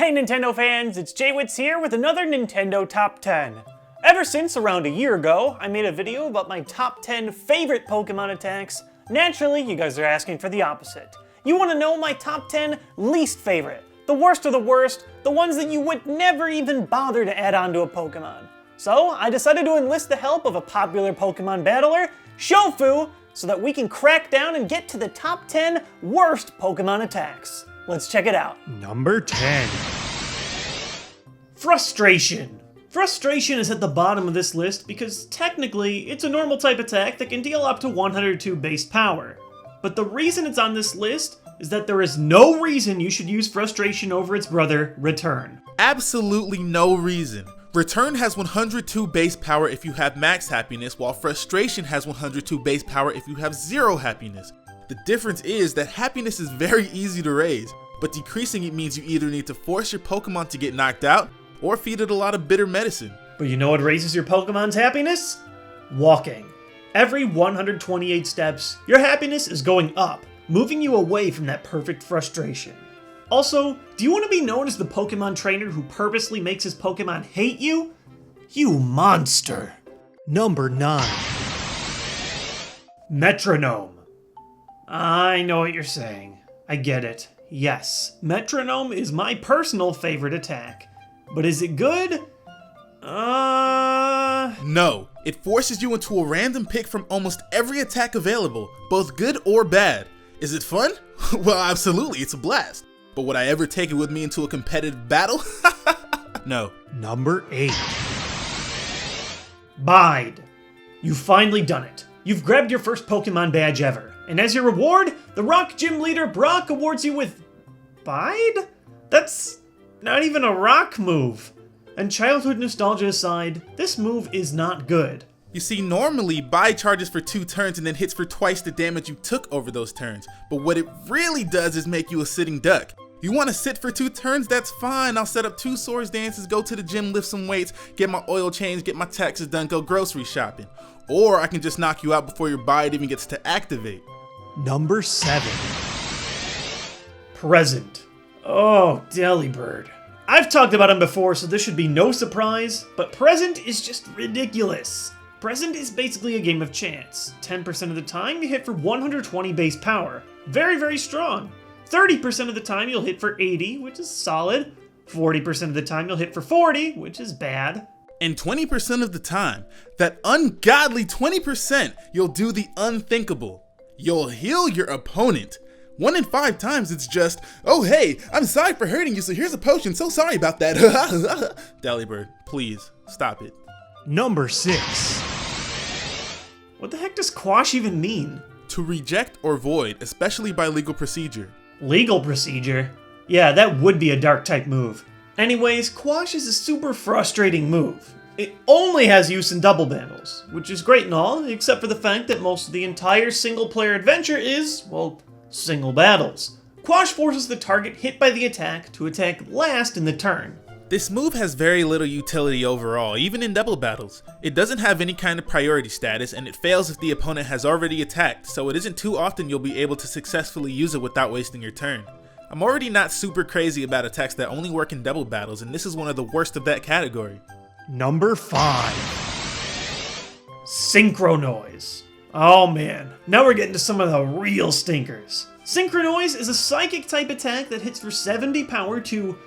Hey Nintendo fans, it's TheJWittz here with another Nintendo Top 10. Ever since around a year ago, I made a video about my top 10 favorite Pokemon attacks. Naturally, you guys are asking for the opposite. You want to know my top 10 least favorite, the worst of the worst, the ones that you would never even bother to add onto a Pokemon. So I decided to enlist the help of a popular Pokemon battler, Shofu, so that we can crack down and get to the top 10 worst Pokemon attacks. Let's check it out. Number 10. Frustration. Frustration is at the bottom of this list because technically it's a normal type attack that can deal up to 102 base power. But the reason it's on this list is that there is no reason you should use Frustration over its brother, Return. Absolutely no reason. Return has 102 base power if you have max happiness, while Frustration has 102 base power if you have 0 happiness. The difference is that happiness is very easy to raise, but decreasing it means you either need to force your Pokemon to get knocked out, or feed it a lot of bitter medicine. But you know what raises your Pokemon's happiness? Walking. Every 128 steps, your happiness is going up, moving you away from that perfect frustration. Also, do you want to be known as the Pokemon trainer who purposely makes his Pokemon hate you? You monster! Number 9. Metronome. I know what you're saying. I get it. Yes, Metronome is my personal favorite attack. But is it good? No. It forces you into a random pick from almost every attack available, both good or bad. Is it fun? Well, absolutely, it's a blast. But would I ever take it with me into a competitive battle? No. Number 8. Bide. You've finally done it. You've grabbed your first Pokemon badge ever. And as your reward, the Rock Gym leader Brock awards you with... Bide? That's not even a rock move. And childhood nostalgia aside, this move is not good. You see, normally, Bide charges for 2 turns and then hits for twice the damage you took over those turns. But what it really does is make you a sitting duck. You want to sit for 2 turns? That's fine. I'll set up 2 swords dances, go to the gym, lift some weights, get my oil changed, get my taxes done, go grocery shopping. Or I can just knock you out before your Bide even gets to activate. Number 7. Present. Oh, Delibird. I've talked about him before, so this should be no surprise, but Present is just ridiculous. Present is basically a game of chance. 10% of the time you hit for 120 base power. Very, very strong. 30% of the time you'll hit for 80, which is solid. 40% of the time you'll hit for 40, which is bad. And 20% of the time, that ungodly 20%, you'll do the unthinkable. You'll heal your opponent. 1 in 5 times it's just, oh hey, I'm sorry for hurting you, so here's a potion, so sorry about that. Delibird, please, stop it. Number 6. What the heck does quash even mean? To reject or void, especially by legal procedure. Legal procedure? Yeah, that would be a dark type move. Anyways, quash is a super frustrating move. It only has use in double battles, which is great and all, except for the fact that most of the entire single-player adventure is, well, single battles. Quash forces the target hit by the attack to attack last in the turn. This move has very little utility overall, even in double battles. It doesn't have any kind of priority status, and it fails if the opponent has already attacked, so it isn't too often you'll be able to successfully use it without wasting your turn. I'm already not super crazy about attacks that only work in double battles, and this is one of the worst of that category. Number 5. Syncronize. Oh man, now we're getting to some of the real stinkers. Syncronize is a psychic type attack that hits for 70 power to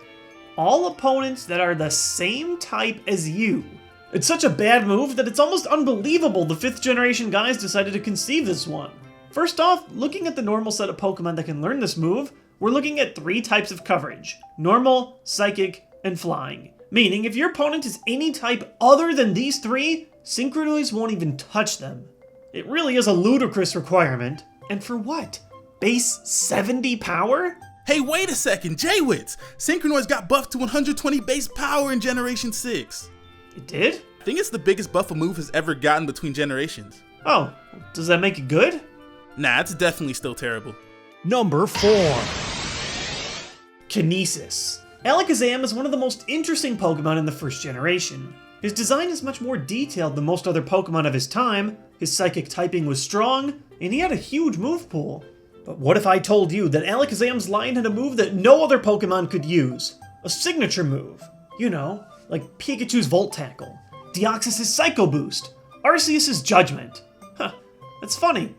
all opponents that are the same type as you. It's such a bad move that it's almost unbelievable the 5th generation guys decided to conceive this one. First off, looking at the normal set of Pokemon that can learn this move, we're looking at 3 types of coverage: normal, psychic, and flying. Meaning, if your opponent is any type other than these 3, Syncronize won't even touch them. It really is a ludicrous requirement. And for what? Base 70 power? Hey, wait a second, TheJWittz! Syncronize got buffed to 120 base power in Generation 6. It did? I think it's the biggest buff a move has ever gotten between generations. Oh, does that make it good? Nah, it's definitely still terrible. Number 4. Kinesis. Alakazam is one of the most interesting Pokemon in the 1st generation. His design is much more detailed than most other Pokemon of his time, his psychic typing was strong, and he had a huge move pool. But what if I told you that Alakazam's line had a move that no other Pokemon could use? a signature move. You know, like Pikachu's Volt Tackle, Deoxys' Psycho Boost, Arceus' Judgment. Huh, that's funny.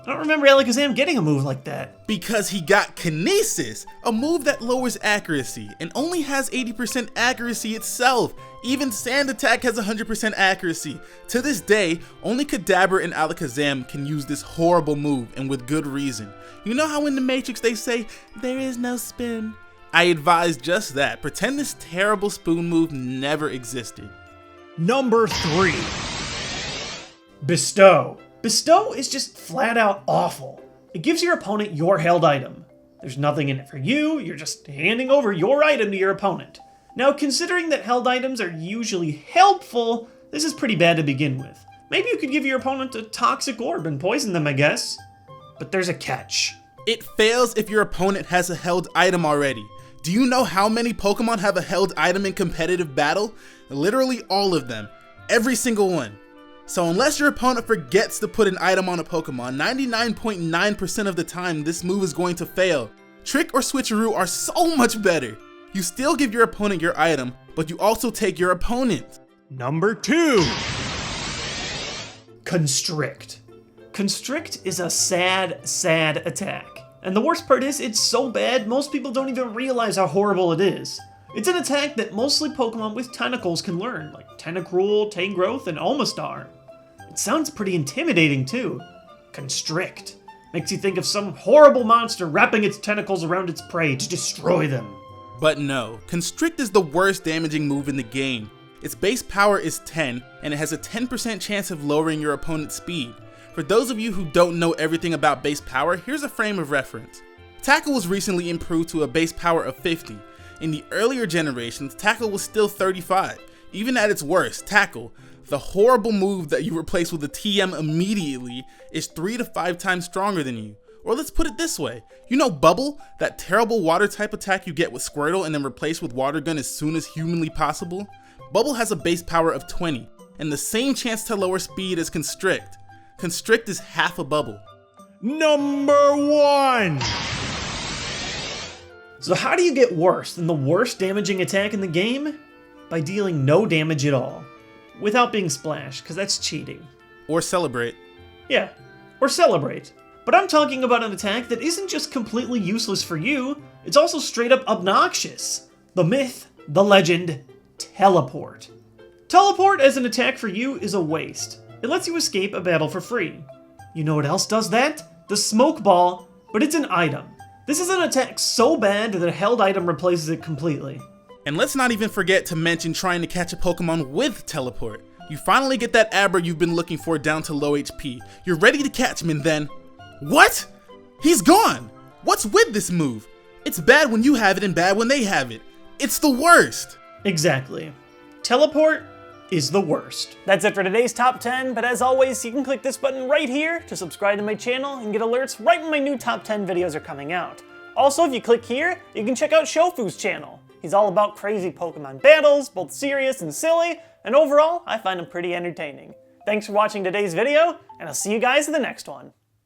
I don't remember Alakazam getting a move like that. Because he got Kinesis, a move that lowers accuracy and only has 80% accuracy itself. Even Sand Attack has 100% accuracy. To this day, only Kadabra and Alakazam can use this horrible move, and with good reason. You know how in the Matrix they say, there is no spoon? I advise just that. Pretend this terrible spoon move never existed. Number 3. Bestow. Bestow is just flat out awful. It gives your opponent your held item. There's nothing in it for you, you're just handing over your item to your opponent. Now, considering that held items are usually helpful, this is pretty bad to begin with. Maybe you could give your opponent a toxic orb and poison them, I guess. But there's a catch. It fails if your opponent has a held item already. Do you know how many Pokemon have a held item in competitive battle? Literally all of them. Every single one. So unless your opponent forgets to put an item on a Pokemon, 99.9% of the time this move is going to fail. Trick or Switcheroo are so much better. You still give your opponent your item, but you also take your opponent. Number 2. Constrict. Constrict is a sad, sad attack. And the worst part is, it's so bad, most people don't even realize how horrible it is. It's an attack that mostly Pokemon with tentacles can learn, like Tentacruel, Tangrowth, and Omastar. It sounds pretty intimidating too. Constrict. Makes you think of some horrible monster wrapping its tentacles around its prey to destroy them. But no, Constrict is the worst damaging move in the game. Its base power is 10, and it has a 10% chance of lowering your opponent's speed. For those of you who don't know everything about base power, here's a frame of reference. Tackle was recently improved to a base power of 50. In the earlier generations, Tackle was still 35. Even at its worst, Tackle, the horrible move that you replace with a TM immediately, is 3 to 5 times stronger than you. Or let's put it this way, you know Bubble, that terrible water type attack you get with Squirtle and then replace with Water Gun as soon as humanly possible? Bubble has a base power of 20, and the same chance to lower speed as Constrict. Constrict is half a Bubble. Number 1. So how do you get worse than the worst damaging attack in the game? By dealing no damage at all. Without being splashed, because that's cheating. Or Celebrate. Yeah, or Celebrate. But I'm talking about an attack that isn't just completely useless for you, it's also straight up obnoxious. The myth, the legend, Teleport. Teleport as an attack for you is a waste. It lets you escape a battle for free. You know what else does that? The Smoke Ball, but it's an item. This is an attack so bad that a held item replaces it completely. And let's not even forget to mention trying to catch a Pokemon with Teleport. You finally get that Abra you've been looking for down to low HP. You're ready to catch him and then... What? He's gone! What's with this move? It's bad when you have it and bad when they have it. It's the worst! Exactly. Teleport is the worst. That's it for today's top 10, but as always, you can click this button right here to subscribe to my channel and get alerts right when my new top 10 videos are coming out. Also, if you click here, you can check out Shofu's channel. He's all about crazy Pokemon battles, both serious and silly, and overall, I find him pretty entertaining. Thanks for watching today's video, and I'll see you guys in the next one.